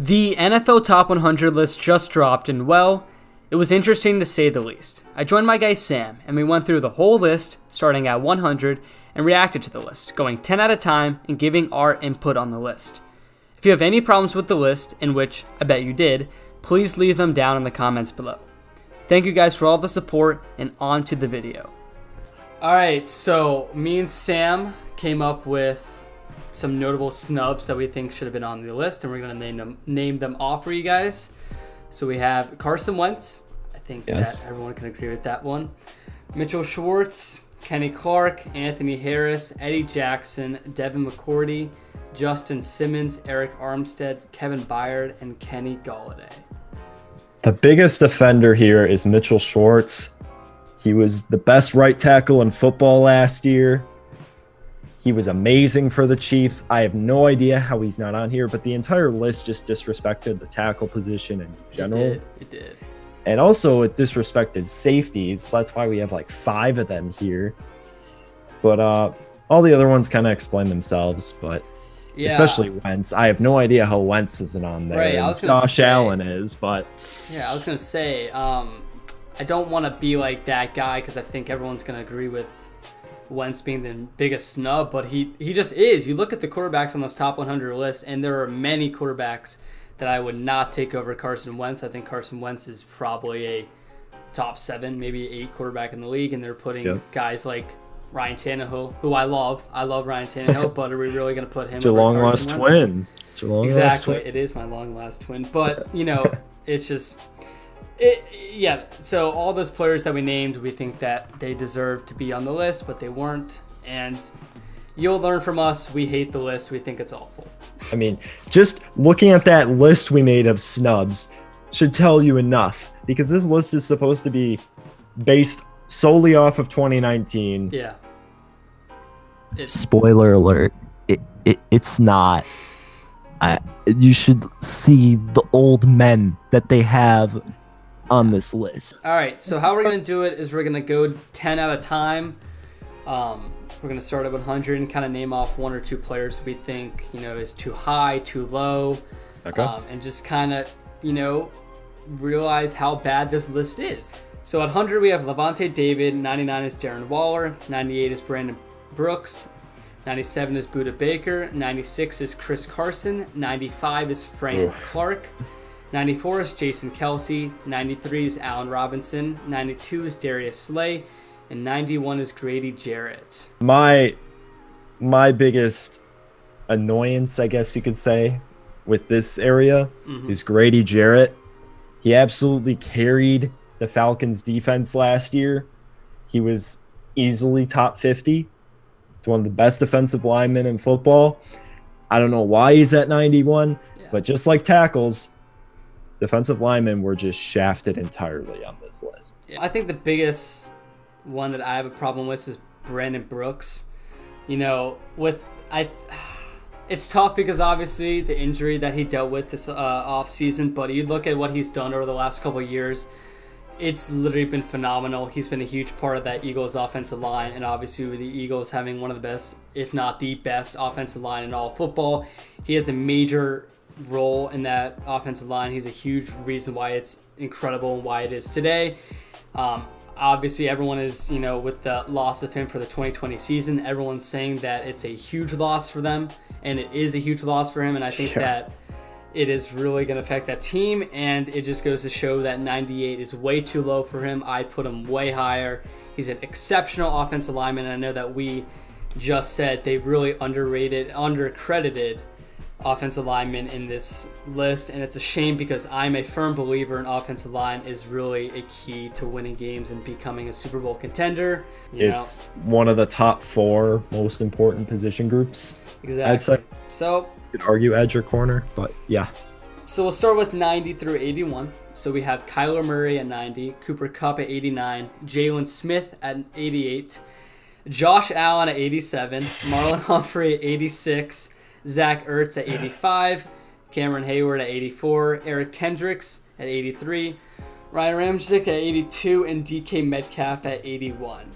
The NFL Top 100 list just dropped, and well, it was interesting to say the least. I joined my guy Sam, and we went through the whole list, starting at 100, and reacted to the list, going 10 at a time and giving our input on the list. If you have any problems with the list, in which I bet you did, please leave them down in the comments below. Thank you guys for all the support, and on to the video. Alright, so me and Sam came up with some notable snubs that we think should have been on the list, and we're going to name them off for you guys. So we have Carson Wentz. I think that everyone can agree with that one. Mitchell Schwartz, Kenny Clark, Anthony Harris, Eddie Jackson, Devin McCourty, Justin Simmons, Eric Armstead, Kevin Byard, and Kenny Golladay. The biggest offender here is Mitchell Schwartz. He was the best right tackle in football last year. He was amazing for the Chiefs. I have no idea how he's not on here, but the entire list just disrespected the tackle position in general. It did. And also it disrespected safeties. That's why we have like 5 of them here. But all the other ones kind of explain themselves, but yeah. Especially Wentz. I have no idea how Wentz isn't on there. Right, Josh Allen is, but yeah, I was gonna say, I don't want to be like that guy because I think everyone's gonna agree with Wentz being the biggest snub, but he just is. You look at the quarterbacks on this top 100 list, and there are many quarterbacks that I would not take over Carson Wentz. I think Carson Wentz is probably a top 7, maybe 8 quarterback in the league, and they're putting guys like Ryan Tannehill, who I love. I love Ryan Tannehill, but are we really going to put him it's your long-lost twin. It's your long-lost twin. It is my long-lost twin, but, you know, it's just... Yeah, so all those players that we named, we think that they deserve to be on the list, but they weren't. And you'll learn from us, we hate the list. We think it's awful. I mean, just looking at that list we made of snubs should tell you enough, because this list is supposed to be based solely off of 2019. Yeah. Spoiler alert, it's not. You should see the old men that they have on this list. All right, so how we're going to do it is we're going to go 10 at a time. We're going to start at 100 and kind of name off 1 or 2 players we think, you know, is too high, too low. Okay. And just kind of, you know, realize how bad this list is. So at 100 we have Lavonte David, 99 is Darren Waller, 98 is Brandon Brooks, 97 is Budda Baker, 96 is Chris Carson, 95 is Frank Clark, 94 is Jason Kelsey, 93 is Allen Robinson, 92 is Darius Slay, and 91 is Grady Jarrett. My biggest annoyance, I guess you could say, with this area is Grady Jarrett. He absolutely carried the Falcons defense last year. He was easily top 50. He's one of the best defensive linemen in football. I don't know why he's at 91, but just like tackles, defensive linemen were just shafted entirely on this list. I think the biggest one that I have a problem with is Brandon Brooks. You know, it's tough because obviously the injury that he dealt with this offseason, but you look at what he's done over the last couple of years, it's literally been phenomenal. He's been a huge part of that Eagles offensive line, and obviously with the Eagles having one of the best, if not the best, offensive line in all of football, he has a major role in that offensive line. He's a huge reason why it's incredible and why it is today. Obviously everyone is, you know, with the loss of him for the 2020 season, everyone's saying that it's a huge loss for them, and it is a huge loss for him, and I think that it is really going to affect that team, and it just goes to show that 98 is way too low for him. I'd put him way higher. He's an exceptional offensive lineman, and I know that we just said they've really undercredited offensive linemen in this list, and it's a shame because I'm a firm believer in offensive line is really a key to winning games and becoming a Super Bowl contender. It's one of the top 4 most important position groups. Exactly. I'd say. So you could argue edge or corner, but yeah. So we'll start with 90 through 81. So we have Kyler Murray at 90, Cooper Kupp at 89, Jaylon Smith at 88, Josh Allen at 87, Marlon Humphrey at 86, Zach Ertz at 85, Cameron Hayward at 84, Eric Kendricks at 83, Ryan Ramczyk at 82, and DK Metcalf at 81.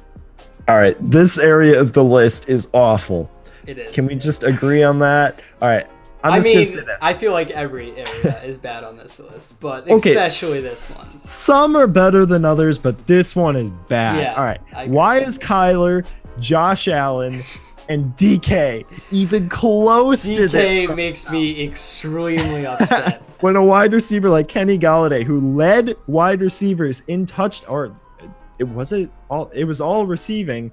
All right, this area of the list is awful. It is. Can we just agree on that? All right, I'm just gonna say this. I feel like every area is bad on this list, but especially this one. Some are better than others, but this one is bad. Yeah, all right. Why is Kyler, Josh Allen, and DK even close to this? DK makes me extremely upset. When a wide receiver like Kenny Galladay, who led wide receivers in it was all receiving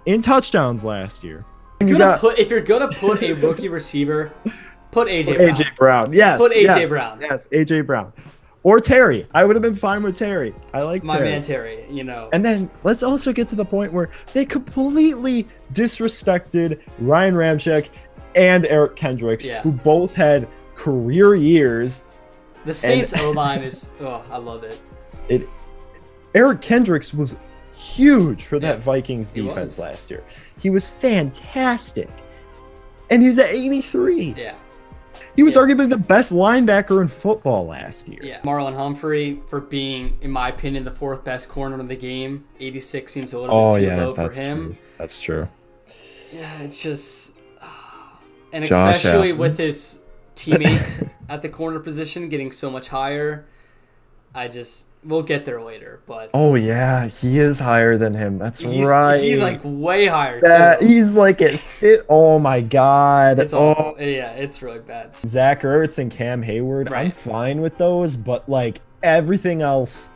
in touchdowns last year. If you're gonna put a rookie receiver, put AJ Brown. Yes. Put AJ Brown. Yes, AJ Brown. Or Terry. I would have been fine with Terry. I like my man Terry, you know. And then let's also get to the point where they completely disrespected Ryan Ramczyk and Eric Kendricks, who both had career years. The Saints O-line is I love it. Eric Kendricks was huge for that Vikings defense last year. He was fantastic. And he's at 83. Yeah. He was arguably the best linebacker in football last year. Yeah. Marlon Humphrey, for being, in my opinion, the fourth best corner in the game. 86 seems a little bit too low for him. True. That's true. Yeah, it's just... And especially with his teammates at the corner position getting so much higher, we'll get there later, but... Oh, yeah, he is higher than him. That's right. He's, like, way higher, too. He's, like, at fit. Oh, my God. It's awful. Yeah, it's really bad. Zach Ertz and Cam Hayward, I'm fine with those, but, like, everything else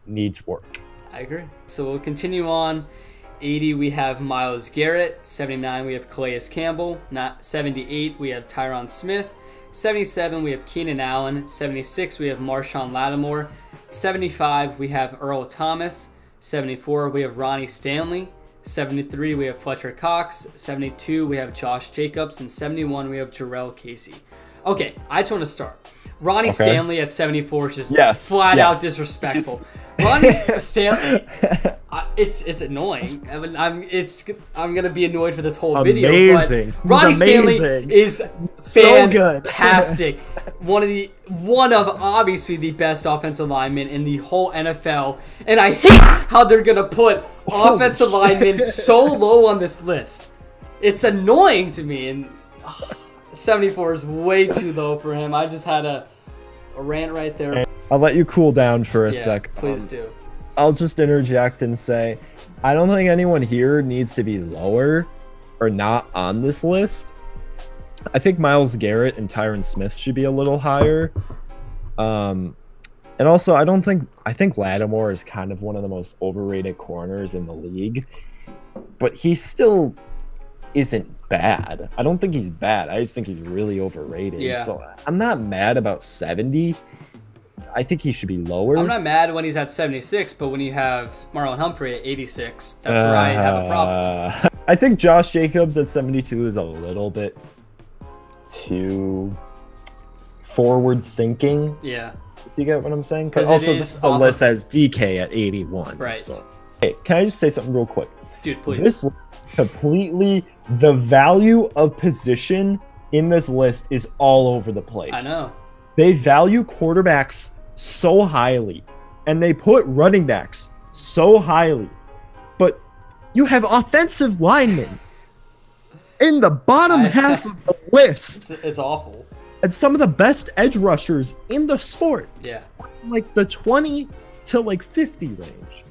needs work. I agree. So we'll continue on. 80, we have Myles Garrett. 79, we have Calais Campbell. 78, we have Tyron Smith. 77, we have Keenan Allen. 76, we have Marshon Lattimore. 75, we have Earl Thomas. 74, we have Ronnie Stanley. 73, we have Fletcher Cox. 72, we have Josh Jacobs. And 71, we have Jarrell Casey. Okay, I just want to start. Ronnie Stanley at 74 is just flat out disrespectful. Ronnie Stanley, it's annoying. I'm gonna be annoyed for this whole video. But Ronnie Stanley is fantastic. One of obviously the best offensive linemen in the whole NFL, and I hate how they're gonna put offensive linemen so low on this list. It's annoying to me, and 74 is way too low for him. I just had a rant right there. I'll let you cool down for a sec. Please do. I'll just interject and say, I don't think anyone here needs to be lower or not on this list. I think Myles Garrett and Tyron Smith should be a little higher. And also, I think Lattimore is kind of one of the most overrated corners in the league, but he still isn't bad. I don't think he's bad. I just think he's really overrated. Yeah. So I'm not mad about 70. I think he should be lower. I'm not mad when he's at 76, but when you have Marlon Humphrey at 86, that's where I have a problem. I think Josh Jacobs at 72 is a little bit too forward thinking. Yeah. You get what I'm saying? Because also this list has DK at 81. Right. So. Hey, can I just say something real quick? Dude, please. This completely, the value of position in this list is all over the place. I know. They value quarterbacks so highly, and they put running backs so highly, but you have offensive linemen in the bottom half of the list. It's awful. And some of the best edge rushers in the sport. Yeah. Like the 20 to like 50 range.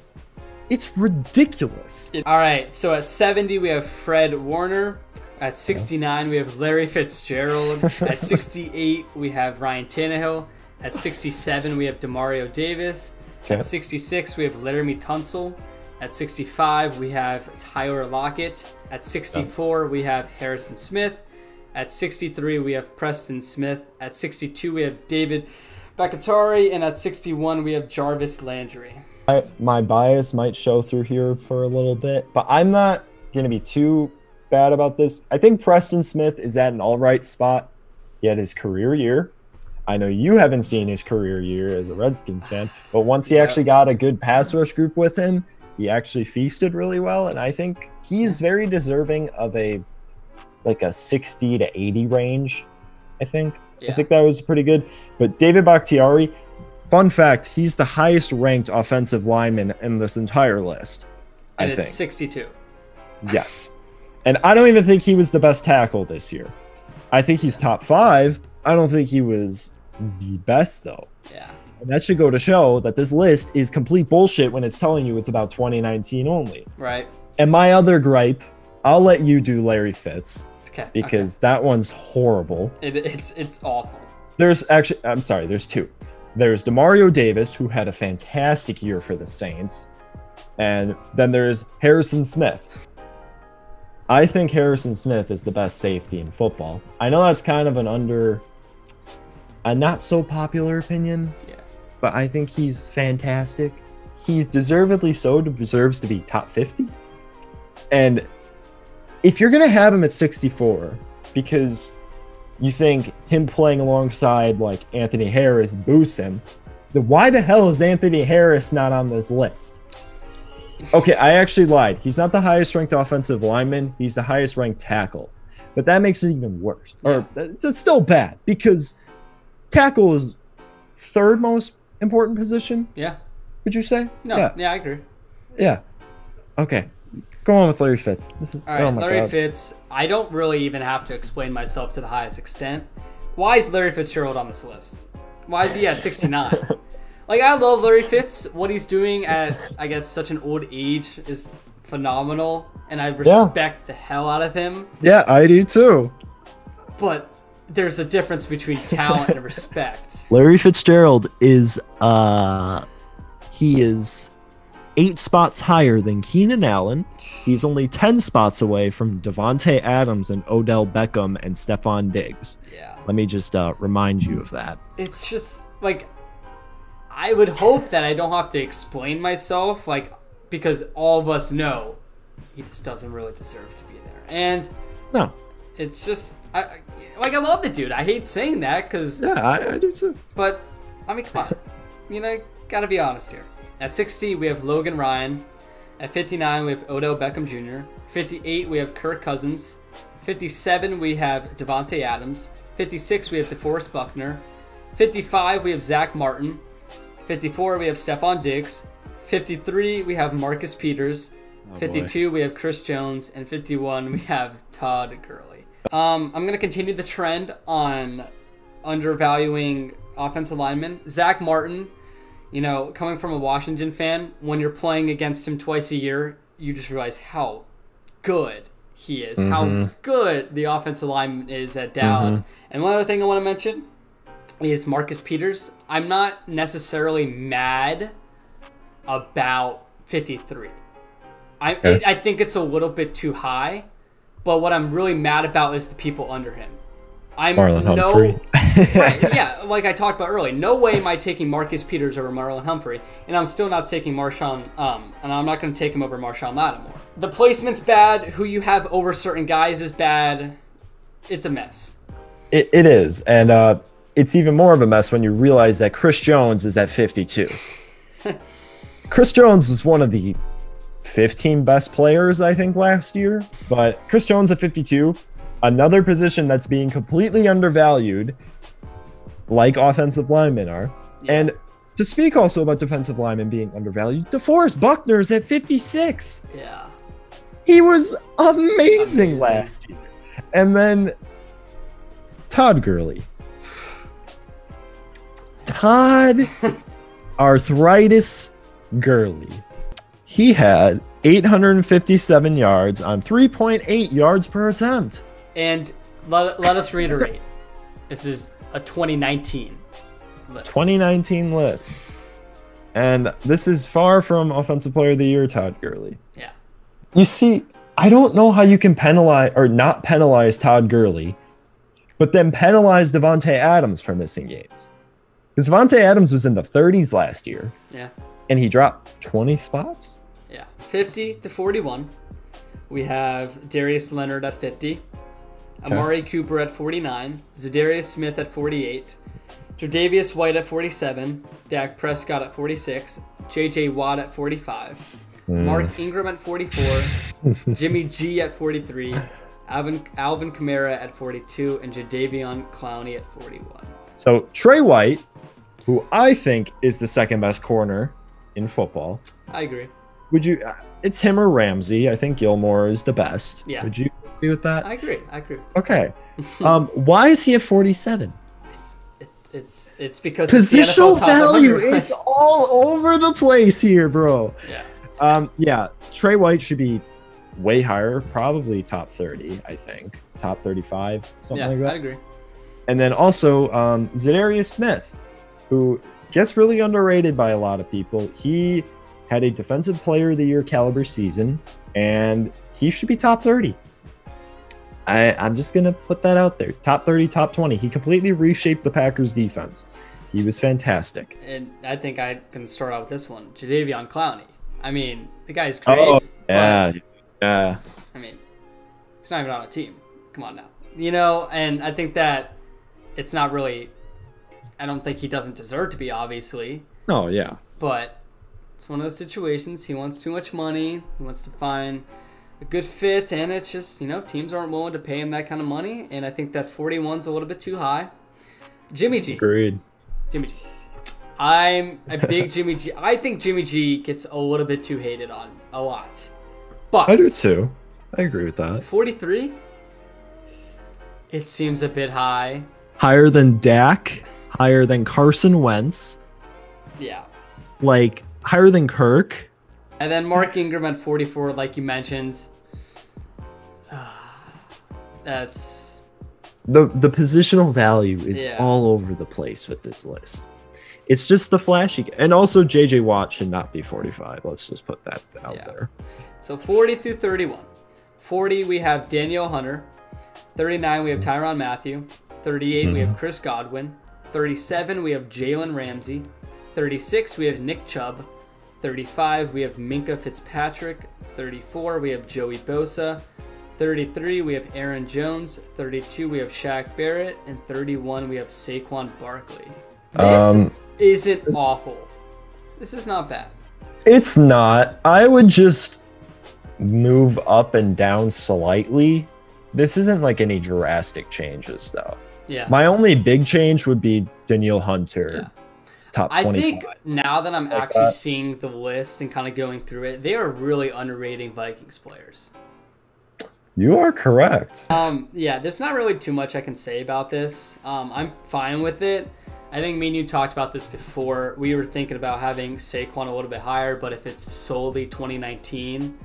It's ridiculous. All right, so at 70, we have Fred Warner. At 69, we have Larry Fitzgerald. At 68, we have Ryan Tannehill. At 67, we have Demario Davis. At 66, we have Laramie Tunsil. At 65, we have Tyler Lockett. At 64, we have Harrison Smith. At 63, we have Preston Smith. At 62, we have David Bakhtiari. And at 61, we have Jarvis Landry. My bias might show through here for a little bit, but I'm not going to be too bad about this. I think Preston Smith is at an all right spot. He had his career year. I know you haven't seen his career year as a Redskins fan, but once he actually got a good pass rush group with him, he actually feasted really well, and I think he's very deserving of a 60 to 80 range. I think that was pretty good. But David Bakhtiari, fun fact, he's the highest ranked offensive lineman in this entire list. And it's 62. Yes. And I don't even think he was the best tackle this year. I think he's top 5. I don't think he was the best, though. Yeah. And that should go to show that this list is complete bullshit when it's telling you it's about 2019 only. Right. And my other gripe, I'll let you do Larry Fitz. Okay. Because that one's horrible. It's awful. There's actually, I'm sorry, there's 2. There's Demario Davis, who had a fantastic year for the Saints. And then there's Harrison Smith. I think Harrison Smith is the best safety in football. I know that's kind of a not so popular opinion. Yeah. But I think he's fantastic. He deservedly so deserves to be top 50. And if you're going to have him at 64 because you think him playing alongside like Anthony Harris boosts him, then why the hell is Anthony Harris not on this list? Okay, I actually lied. He's not the highest ranked offensive lineman. He's the highest ranked tackle. But that makes it even worse. Or it's still bad because tackle is 3rd most important position. Yeah. Would you say? No. Yeah, I agree. Yeah. Okay. Go on with Larry Fitz. All right, Larry Fitz. I don't really even have to explain myself to the highest extent. Why is Larry Fitzgerald on this list? Why is he at 69? Like, I love Larry Fitz. What he's doing at, I guess, such an old age is phenomenal, and I respect the hell out of him. Yeah, I do too. But there's a difference between talent and respect. Larry Fitzgerald is he is 8 spots higher than Keenan Allen. He's only 10 spots away from Davante Adams and Odell Beckham and Stephon Diggs. Yeah. Let me just remind you of that. It's just like, I would hope that I don't have to explain myself, like, because all of us know he just doesn't really deserve to be there. And no, it's just, I love the dude. I hate saying that because... Yeah, I do too. But, I mean, come on. You know, gotta be honest here. At 60, we have Logan Ryan. At 59, we have Odell Beckham Jr. 58, we have Kirk Cousins. 57, we have Davante Adams. 56, we have DeForest Buckner. 55, we have Zach Martin. 54, we have Stephon Diggs. 53, we have Marcus Peters. 52, we have Chris Jones. And 51, we have Todd Gurley. I'm going to continue the trend on undervaluing offensive linemen. Zach Martin, you know, coming from a Washington fan, when you're playing against him twice a year, you just realize how good he is, how good the offensive lineman is at Dallas. And one other thing I want to mention is Marcus Peters. I'm not necessarily mad about 53. I think it's a little bit too high, but what I'm really mad about is the people under him. Marlon Humphrey. Right, yeah, like I talked about earlier, no way am I taking Marcus Peters over Marlon Humphrey, and I'm still not taking and I'm not going to take him over Marshon Lattimore. The placement's bad. Who you have over certain guys is bad. It's a mess. It is, and it's even more of a mess when you realize that Chris Jones is at 52. Chris Jones was one of the 15 best players, I think, last year, but Chris Jones at 52, another position that's being completely undervalued, like offensive linemen are. Yeah. And to speak also about defensive linemen being undervalued, DeForest Buckner's at 56. Yeah. He was amazing last year. And then Todd Gurley. Todd Arthritis Gurley. He had 857 yards on 3.8 yards per attempt. And let us reiterate, this is a 2019 list. 2019 list. And this is far from Offensive Player of the Year Todd Gurley. Yeah. You see, I don't know how you can penalize or not penalize Todd Gurley, but then penalize Davante Adams for missing games. Because Davante Adams was in the 30s last year. Yeah. And he dropped 20 spots? Yeah. 50 to 41. We have Darius Leonard at 50. Okay. Amari Cooper at 49. Zadarius Smith at 48. Tre'Davious White at 47. Dak Prescott at 46. J.J. Watt at 45. Mark Ingram at 44. Jimmy G at 43. Alvin Kamara at 42. And Jadeveon Clowney at 41. So Trey White, who I think is the second best corner in football. I agree. Would you? It's him or Ramsey. I think Gilmore is the best. Yeah. Would you agree with that? I agree. Okay. Why is he at 47? It's because positional it's the NFL top value 100. is all over the place here, bro. Yeah. Yeah. Trey White should be way higher, probably top 30, I think. Top 35, something like that. I'd agree. And then also Zadarius Smith, who gets really underrated by a lot of people. He had a Defensive Player of the Year caliber season, and he should be top 30. I'm just going to put that out there. Top 30, top 20. He completely reshaped the Packers defense. He was fantastic. And I think I can start out with this one. Jadeveon Clowney. I mean, the guy's great. Oh, yeah. Yeah. I mean, he's not even on a team. Come on now. You know, and I think that it's not really, I don't think he doesn't deserve to be, obviously. Oh, yeah. But it's one of those situations. He wants too much money. He wants to find a good fit, and it's just, you know, teams aren't willing to pay him that kind of money, and I think that 41's a little bit too high. Jimmy G. Agreed. Jimmy G. I'm a big Jimmy G. I think Jimmy G gets a little bit too hated on a lot. But I do too. I agree with that. 43? It seems a bit high. Higher than Dak, higher than Carson Wentz, Yeah. like higher than Kirk. And then Mark Ingram at 44, like you mentioned. That's... The positional value is Yeah. all over the place with this list. It's just the flashy. And also, J.J. Watt should not be 45. Let's just put that out there. So 40 through 31. 40, we have Danielle Hunter. 39, we have Tyrann Mathieu. 38, we have Chris Godwin. 37, we have Jalen Ramsey. 36, we have Nick Chubb. 35, we have Minkah Fitzpatrick. 34, we have Joey Bosa. 33, we have Aaron Jones. 32, we have Shaq Barrett. And 31, we have Saquon Barkley. This isn't awful. This is not bad. It's not. I would just move up and down slightly. This isn't like any drastic changes, though. Yeah. My only big change would be Danielle Hunter, top 25. I think now that I'm actually seeing the list and kind of going through it, they are really underrating Vikings players. You are correct. Yeah, there's not really too much I can say about this. I'm fine with it. I think me and you talked about this before. We were thinking about having Saquon a little bit higher, but if it's solely 2019,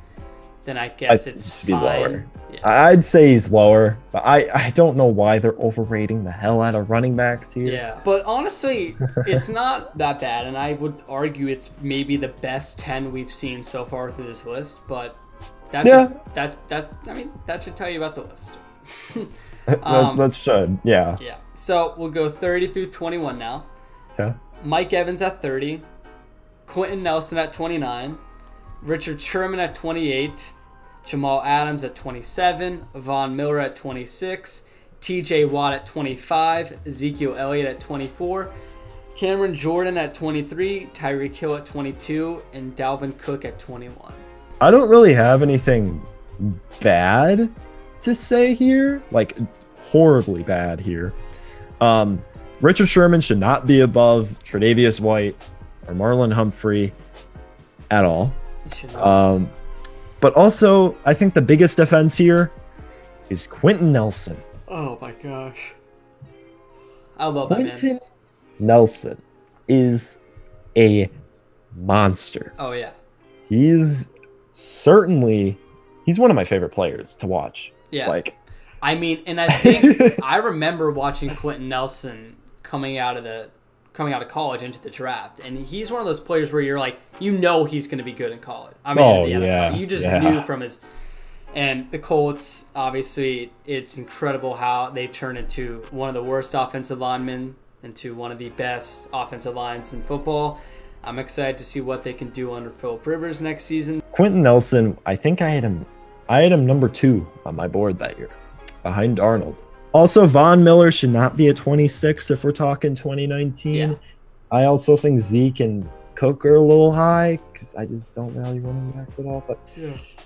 then I guess it's fine. Lower. Yeah. I'd say he's lower, but I don't know why they're overrating the hell out of running backs here. Yeah, but honestly, it's not that bad, and I would argue it's maybe the best 10 we've seen so far through this list. But that should tell you about the list. That should, yeah. Yeah. So we'll go 30 through 21 now. Okay. Mike Evans at 30, Quenton Nelson at 29, Richard Sherman at 28, Jamal Adams at 27, Von Miller at 26, TJ Watt at 25, Ezekiel Elliott at 24, Cameron Jordan at 23, Tyreek Hill at 22, and Dalvin Cook at 21. I don't really have anything bad to say here, like horribly bad here. Richard Sherman should not be above Tre'Davious White or Marlon Humphrey at all. But also, I think the biggest defense here is Quenton Nelson. Oh my gosh. I love that man. Quenton Nelson is a monster. Oh yeah. He's one of my favorite players to watch. Yeah. Like, I mean, and I think I remember watching Quenton Nelson coming out of college into the draft, and he's one of those players where you're like, you know, he's going to be good in college. I mean, you just knew from his. And the Colts, obviously, it's incredible how they've turned into one of the worst offensive linemen into one of the best offensive lines in football. I'm excited to see what they can do under Phillip Rivers next season. Quenton Nelson, I think I had him number 2 on my board that year, behind Arnold. Also, Von Miller should not be a 26 if we're talking 2019. Yeah. I also think Zeke and Cook are a little high because I just don't value running backs at all. But this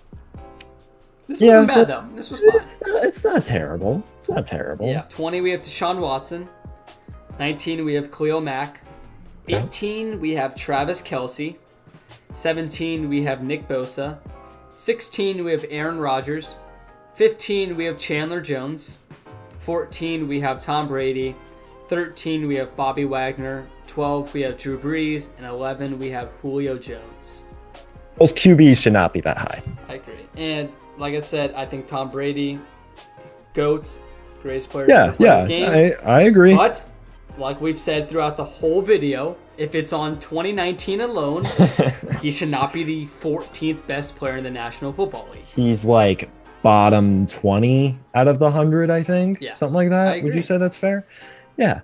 wasn't bad though. This was fine. It's not terrible. It's not terrible. Yeah. 20 we have Deshaun Watson. 19 we have Khalil Mack. 18 we have Travis Kelce. 17 we have Nick Bosa. 16 we have Aaron Rodgers. 15 we have Chandler Jones. 14, we have Tom Brady. 13, we have Bobby Wagner. 12, we have Drew Brees. And 11, we have Julio Jones. Those QBs should not be that high. I agree. And like I said, I think Tom Brady, GOAT, greatest player Yeah, to play yeah, this game. I agree. But like we've said throughout the whole video, if it's on 2019 alone, he should not be the 14th best player in the National Football League. He's like bottom 20 out of the 100, I think. Yeah, something like I that. agree. Would you say that's fair? Yeah.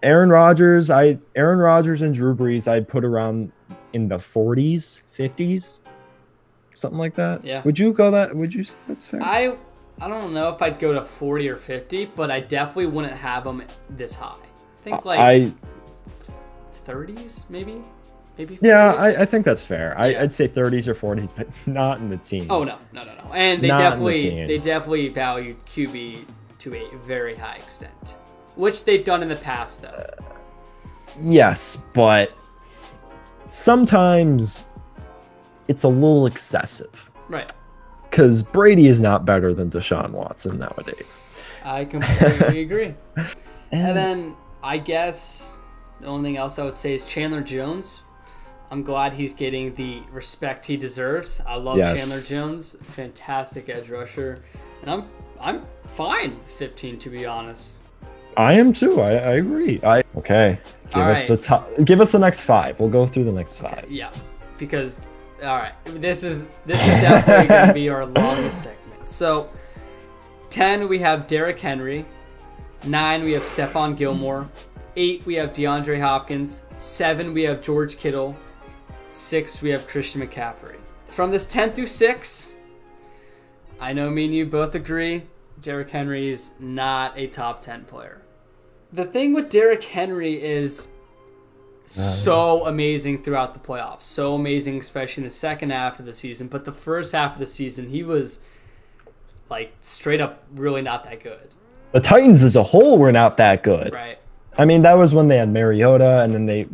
Aaron Rodgers and Drew Brees, I'd put around in the 40s, 50s, something like that. Yeah. Would you say that's fair? I don't know if I'd go to 40 or 50, but I definitely wouldn't have him this high. I think like 30s, maybe 40s. Yeah, I think that's fair. Yeah. I'd say 30s or 40s, but not in the teens. Oh no. And they definitely valued QB to a very high extent, which they've done in the past though. Yes, but sometimes it's a little excessive. Right. Because Brady is not better than Deshaun Watson nowadays. I completely agree. And then I guess the only thing else I would say is Chandler Jones. I'm glad he's getting the respect he deserves. I love Chandler Jones, fantastic edge rusher, and I'm fine with 15 to be honest. I am too. I agree. Okay. Give us the next 5. We'll go through the next 5. Okay, yeah, because all right, this is definitely going to be our longest segment. So 10 we have Derrick Henry, 9 we have Stephon Gilmore, 8 we have DeAndre Hopkins, 7 we have George Kittle, 6 we have Christian McCaffrey. From this 10 through 6, I know me and you both agree Derrick Henry is not a top 10 player. The thing with Derrick Henry is so amazing throughout the playoffs. So amazing, especially in the second half of the season. But the first half of the season, he was like straight up really not that good. The Titans as a whole were not that good. Right. I mean, that was when they had Mariota, and then they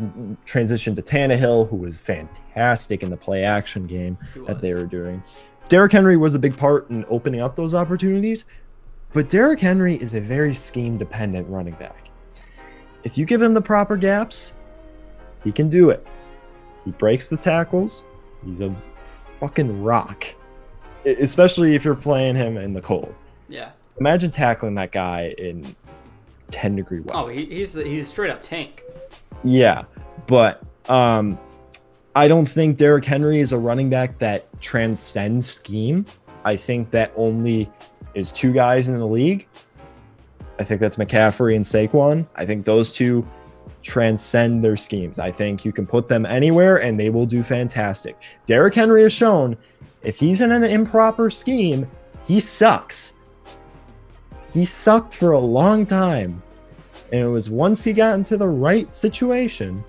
transitioned to Tannehill, who was fantastic in the play-action game that they were doing. Derrick Henry was a big part in opening up those opportunities, but Derrick Henry is a very scheme-dependent running back. If you give him the proper gaps, he can do it. He breaks the tackles. He's a fucking rock, especially if you're playing him in the cold. Yeah. Imagine tackling that guy in 10-degree weather. Oh, he's a straight up tank. Yeah, but I don't think Derrick Henry is a running back that transcends scheme. I think that only is 2 guys in the league. I think that's McCaffrey and Saquon. I think those 2 transcend their schemes. I think you can put them anywhere and they will do fantastic. Derrick Henry has shown if he's in an improper scheme, he sucks. He sucked for a long time. And it was once he got into the right situation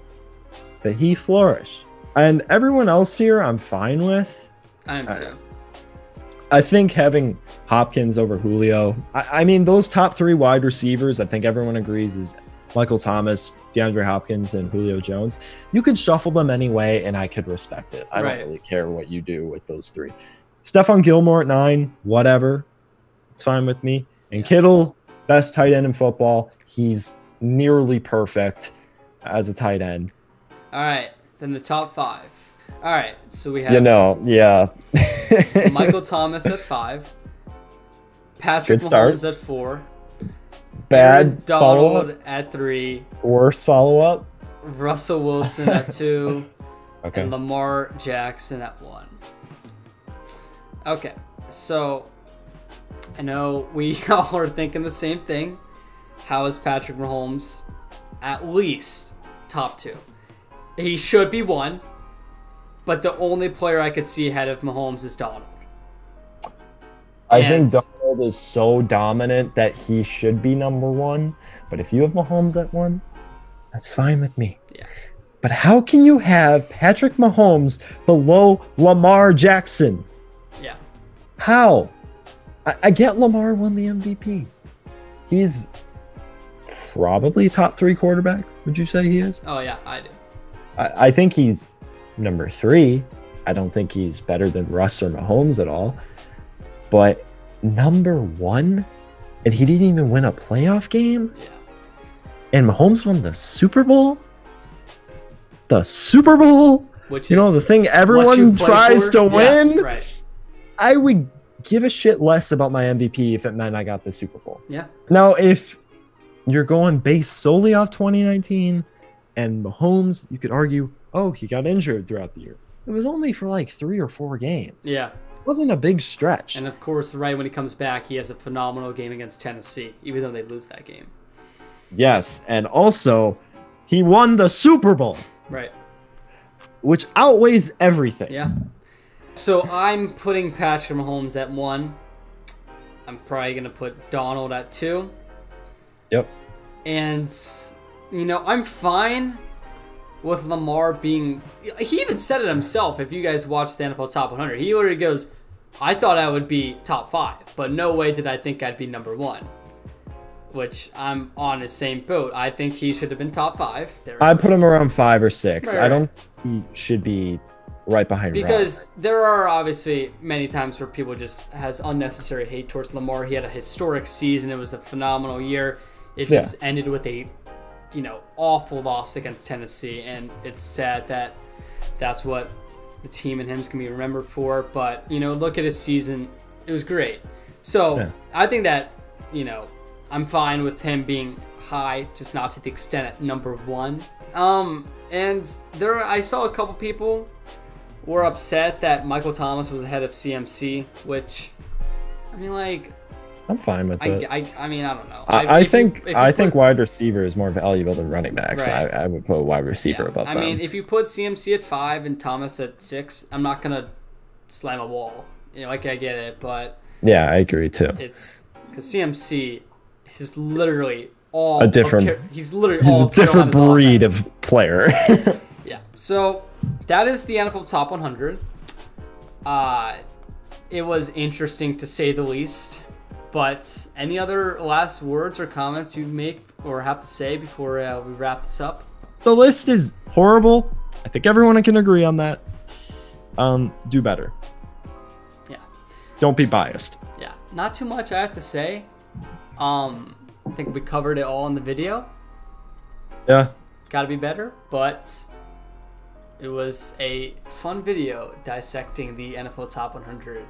that he flourished. And everyone else here I'm fine with. I am too. I think having Hopkins over Julio, I mean, those top 3 wide receivers, I think everyone agrees is Michael Thomas, DeAndre Hopkins, and Julio Jones. You could shuffle them anyway, and I could respect it. I don't really care what you do with those 3. Stephon Gilmore at 9, whatever. It's fine with me. And Kittle, best tight end in football. He's nearly perfect as a tight end. All right, then the top 5. All right, so we have Michael Thomas at 5, Patrick Mahomes at 4, Bad Donald at 3, worst follow-up, Russell Wilson at 2, okay, and Lamar Jackson at 1. Okay, so I know we all are thinking the same thing. How is Patrick Mahomes at least top 2? He should be 1, but the only player I could see ahead of Mahomes is Donald. I think Donald is so dominant that he should be number 1. But if you have Mahomes at 1, that's fine with me. Yeah. But how can you have Patrick Mahomes below Lamar Jackson? Yeah. How? I get Lamar won the MVP. He's probably top 3 quarterback. Would you say he is? Oh, yeah, I do. I think he's number 3. I don't think he's better than Russ or Mahomes at all. But number 1, and he didn't even win a playoff game. Yeah. And Mahomes won the Super Bowl. The Super Bowl, Which you know, the thing everyone tries to win. Right. I would give a shit less about my MVP if it meant I got the Super Bowl. Yeah. Now, if you're going based solely off 2019 and Mahomes, you could argue, oh, he got injured throughout the year. It was only for like 3 or 4 games. Yeah. It wasn't a big stretch. And of course, right when he comes back, he has a phenomenal game against Tennessee, even though they lose that game. Yes, and also, he won the Super Bowl. Right. Which outweighs everything. Yeah. So I'm putting Patrick Mahomes at 1. I'm probably going to put Donald at 2. Yep. And, you know, I'm fine with Lamar being... He even said it himself, if you guys watch the NFL Top 100. He literally goes, I thought I would be top 5, but no way did I think I'd be number 1. Which I'm on the same boat. I think he should have been top 5. I put him around 5 or 6. Right. I don't think he should be right behind because there are obviously many times where people just has unnecessary hate towards Lamar. He had a historic season. It was a phenomenal year. It just ended with a, you know, awful loss against Tennessee, and it's sad that that's what the team and him's gonna be remembered for. But you know, look at his season; it was great. So I think that, you know, I'm fine with him being high, just not to the extent at number 1. And I saw a couple people were upset that Michael Thomas was ahead of CMC, which, I mean, like, I'm fine with it. I mean, I don't know. I think wide receiver is more valuable than running back. So Right. I would put wide receiver above them. I mean, if you put CMC at 5 and Thomas at 6, I'm not gonna slam a wall. You know, like, I get it, but yeah, I agree too. it's because CMC is literally all A different- he's literally He's all a different Carolina's breed offense. of player. Yeah. So that is the NFL Top 100. It was interesting to say the least. But any other last words or comments you make or have to say before we wrap this up? The list is horrible. I think everyone can agree on that. Do better. Yeah. Don't be biased. Yeah. Not too much I have to say. I think we covered it all in the video. Yeah. Gotta be better, but it was a fun video dissecting the NFL Top 100